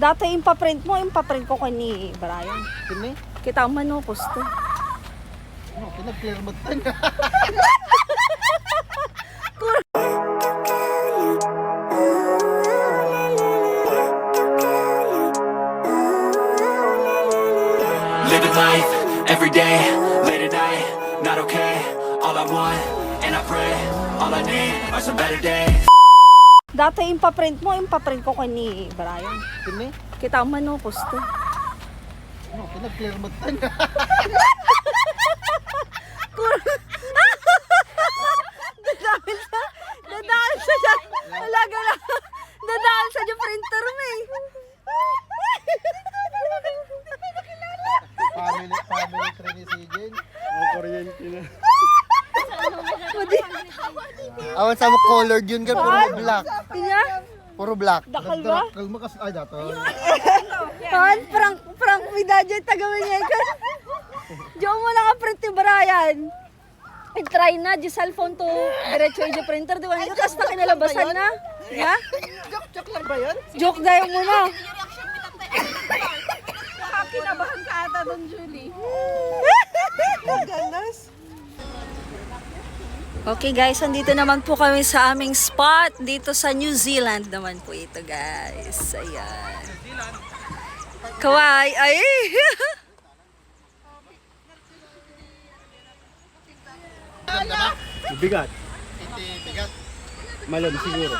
Dati impaprint mo, impaprint ko kay ni Brian. Kini? Kita man no, poste. Oh, kinag-clear mo tayo. Living life, everyday, late at night, not okay. All I want, and I pray, all I need are some better days. Dati impaprint mo, impaprint ko kay ni Brian. Kini? Kita man no, poste. Oh, kinag-clear mo tayo. Dadaan sa dyan. Alaga na. Dadaan sa dyan printer mo eh. Family tree ni si Jen. Kuryente na. Awan sa mo colored yun ka, puro black. Kanya? Puro black. Dakal ba? Kalma kas ay dato. Han, prank mi dadya tagawin niya ka. Diyo mo lang ang print ni Brian. I-try na, di cellphone to diretso yung printer, di ba? Yung kasta kinalabasan na. Ha? Joke lang ba yun? Joke dayo muna. Kinabahan ka ata doon, Julie. Ganas. Okay guys, andito naman po kami sa aming spot. Dito sa New Zealand naman po ito guys. Ayan. Kawai. Ay! Bigat. Bigat. Malon siguro.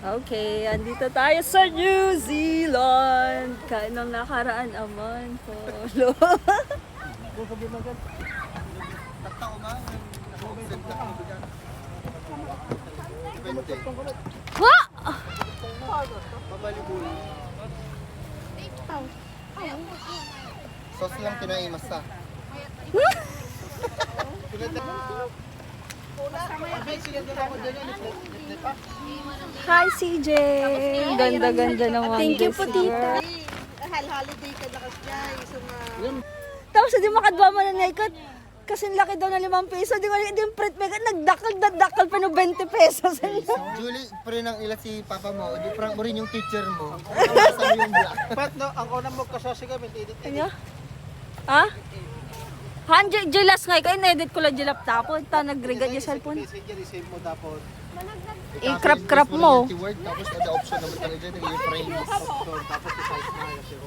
Okay, andito tayo sa New Zealand. Kanang nakaraan aman po. Wa! Sauce lang kinaimas ta. Hi CJ! Ganda-ganda naman. Thank you this po, tita. year. Holiday ka na kasi so Tapos hindi makadwa mo na naikot. Kasi laki daw na 5 piso. Di ko hindi yung print mega. Nagdakal pa no 20 pesos. Julie, pre nang ila si papa mo. Di prank mo rin yung teacher mo. Sabi yung black. Pat no, ang una mo kasasi kami edit. Kanya? Ha? Han, jilas nga. Kaya na-edit ko lang yung laptop. Ta nag-regad yung cellphone. Messenger save mo tapos I-crap mo. Word, tapos ada option naman talaga dyan. Yung frames. tapos i-size na kasi ko.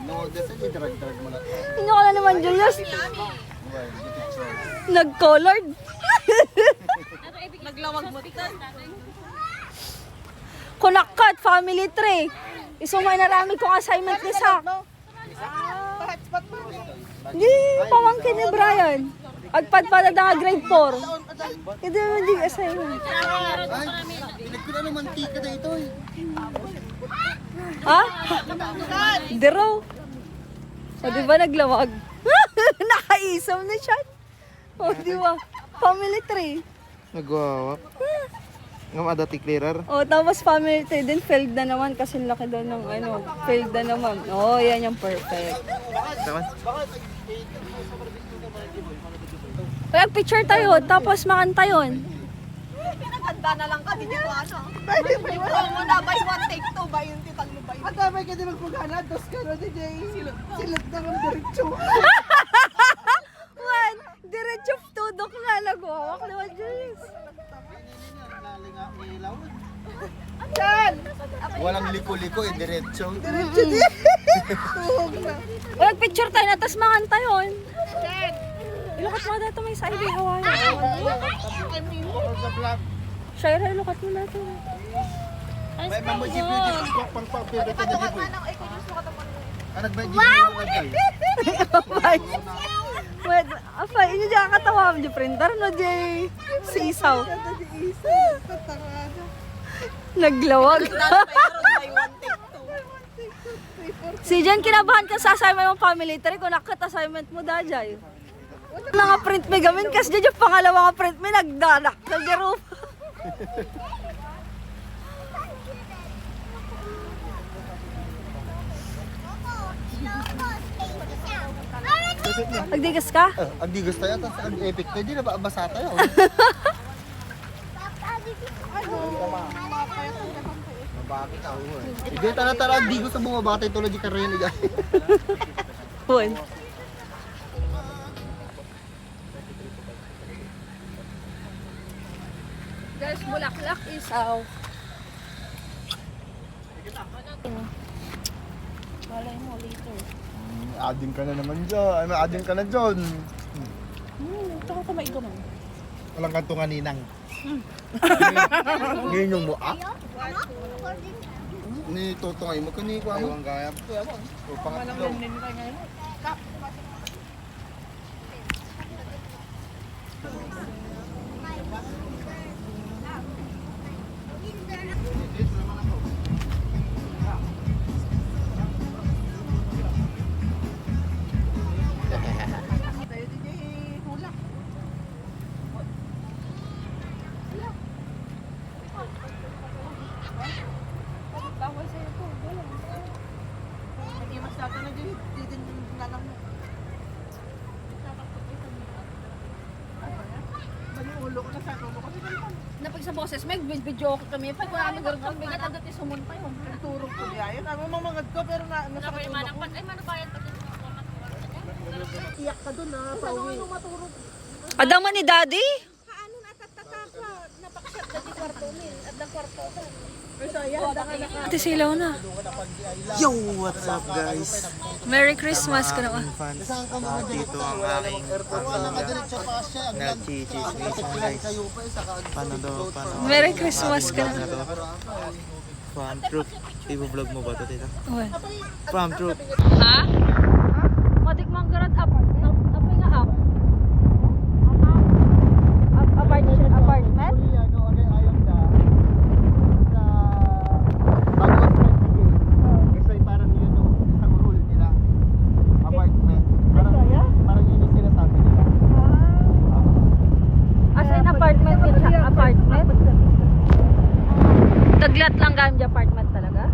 No, that's it. Drag mo lang. Hindi ko na naman, Julius. Well, the picture. Nag-colored. naglawag mo ito. Kunakat, family tree. Isumay na rami kong assignment ni Sak. Hotspot mo. Hindi, pamangkin ni Brian. Agpadpada na nga grade 4. Hindi mo hindi assignment. Ay, pinag ko na ng mantika na ito eh. Ha? Dero. O di ba naglawag? Nakaisam na siya. O di ba? Family tree. Nagwawap. Ngam adati clearer. O tapos family tree din failed na naman kasi laki daw ng ano. Failed na naman. O yan yung perfect. Tama? Kaya picture tayo tapos makanta yun. Pinaganda na lang ka, hindi ko ano. Ikaw mo na, by one take two, by yung titang mo, by At damay ka din magpagana, dos ka na DJ. Silot na ng diretso. One, diretso tudok nga lagwawak naman Julius. Nalinga ilaw. Walang liko-liko eh, diretso. Wag picture tayo na tapos makanta yun. Ilukat mo dito may sa ibig Hawaii. Sa vlog. Shaira, ilukat mo dito. May mamoji beauty pang pang-favorite na di po. Anak ba di Wait, apa, ini jangan katawa di printer no Jay. Si Isaw. Naglawag. by one take two. Si Jen, kinabahan ka sa assignment mo family tree. Kung nakat assignment mo dajay. Mga print may gamin kasi dyan yung pangalawa nga print may nagdadak. Nagdaro. Nagdigas ka? Agdigos tayo, tapos ang epic tayo, di na ba basa tayo? Mabaki ka, Hindi, tara, agdigos sa bumaba tayo tulad di karyan ni guys. Uy. Guys, bulaklak isaw. Malay mo later. Ading ka na naman dyan. Ay, ading ka na dyan. Tsaka ka maigaman. Walang kantungan ninang. Ngayon yung mo, Ni Totong ay magkanikwa mo. Ang gaya. O pangatlo. Tayo DJ, hulak. Bawal sa'yo to. Nag-imas natin na DJ, di din nalang mo. Bali ulo ko na sa ulo ko. Napag sa boses, may video ko kami. Pag wala nang garang bigat ang dati sumunta yun. Turog ko niya. Ayun, ang mga mangad ko pero nasa ulo ko. Ay, manabayad pa din. Iyak ka dun ha, pauwi. Adama ni Daddy? Kaano natatataka? Napakasyak na di kwarto ni. At ng kwarto ko. Pero yan, daka naka. Ate silaw na. Yo! What's up guys? Merry Christmas ka naman. Fans. Dito ang aking nagchichismisan guys. Paano daw? Merry Christmas ka Vlog na. na to? From Truth. I-vlog mo ba ito tita? Uy. From Truth. Ha? Matik manggarat up. Apa nga up? Apartment? Kasi parang yun yung isang rule nila. Apartment. Parang yun yung sinasabi nila. As in apartment yun siya? Apartment? Taglat lang gamit apartment talaga?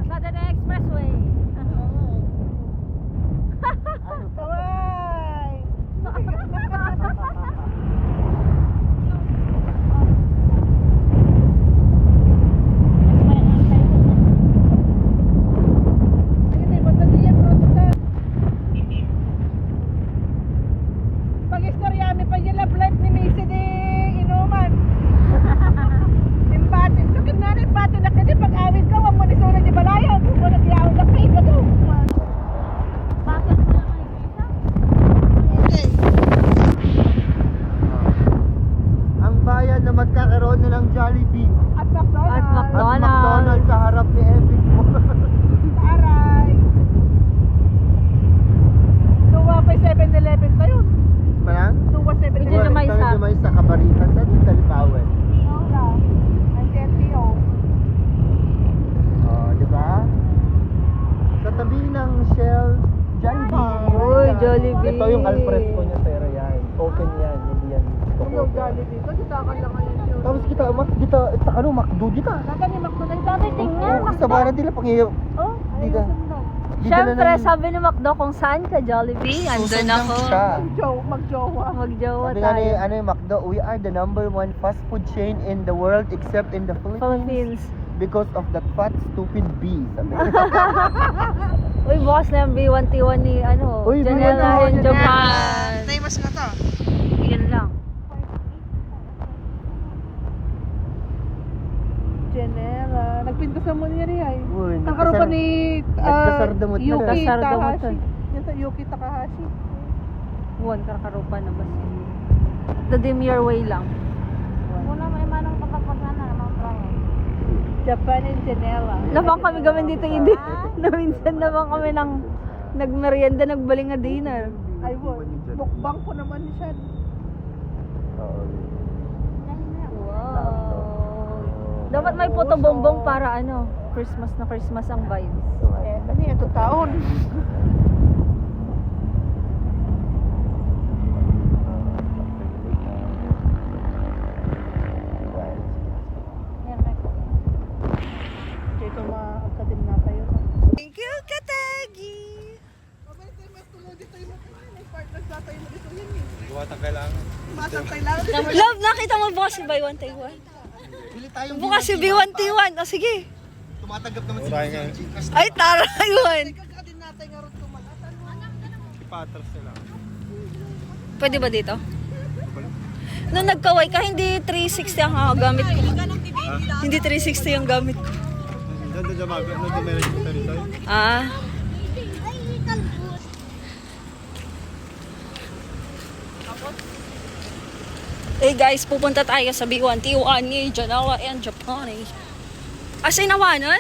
Pasada na expressway. Pag-istoryami pa yung love life ni Macy di inuman. Impatin. Sakit na rin impatin na kasi pag-awit ka, wag mo ni sunod yung balayan. Kung nag-iawit na kayo ka doon. Bakit na Okay. Ang bayan na magkakaroon na ng Jollibee At McDonald's. At at McDonald's. McDonald's sa harap ni Epic Mall. Aray. Tuwa pa 7-Eleven tayo. Parang? Tuwa 7-Eleven. Medyo na may isa. Medyo may isa kabarikan sa Dalipawen. Ang LTO. Oh, di ba? Sa tabi ng Shell, Jollibee. Uy, Jollibee. Ito yung alfresco niya, pero yan. Token yan, hindi yan. Yung Jollibee. Kasi takan lang ngayon yun. Tapos kita, McDo kita. Naka ni McDonald's. Dami tingnan. Sa baran nila pang iyo. Oh, Dito. ayun sundan. Siyempre, sabi ni Macdo kung saan ka Jollibee, andun ako. Magjowa. Magjowa Sabi nga ni, tayo. ano yung McDo, we are the #1 fast food chain in the world except in the Philippines. Philippines. Because of that fat, stupid bee. Sabi nga. Uy, boss na yung B1T1 ni, ano, Uy, Janela B1T1 in yan. Japan. Famous na to. Yun lang. Janela. Nagpinto sa mo niya rin ay. Uy, Nakaroon pa ni nagkasardamot na Yuki lang. Kasardamot Takahashi. na. Yan sa Yuki Takahashi. Buwan karakarupa na ba siya? The Demure Way lang. Muna may manang kapagpagana naman plano. Japan and Janela. Labang kami gamin dito hindi. Naminsan naman kami ng nagmerienda, nagbaling nga dinner. Ay, bukbang ko naman siya. Wow. Dapat may photo bongbong para ano, Christmas na Christmas ang vibes. Eh, ano yan, ito taon. Dito maagkatin na tayo. Thank you, Katagi! Mabalik tayo mas tulog dito yung may partners na tayo dito yun eh. Buwatang kailangan. Masang kailangan. Love, nakita mo bukas si Buy One Take One? Bili tayong Bukas si B1 T1. O sige. Tumatanggap naman Murahin nga. Ay, tara yun. Kagkadin natin nga rin tumalatan. Ipatras nila. Pwede ba dito? Nung nagkaway ka, hindi 360 ang gamit ko. Hindi 360 ang gamit ko. Doon meron yung tayo. Ah. Eh guys, pupunta tayo sa B1 T1 ni Janawa and Japani. As in, awanan?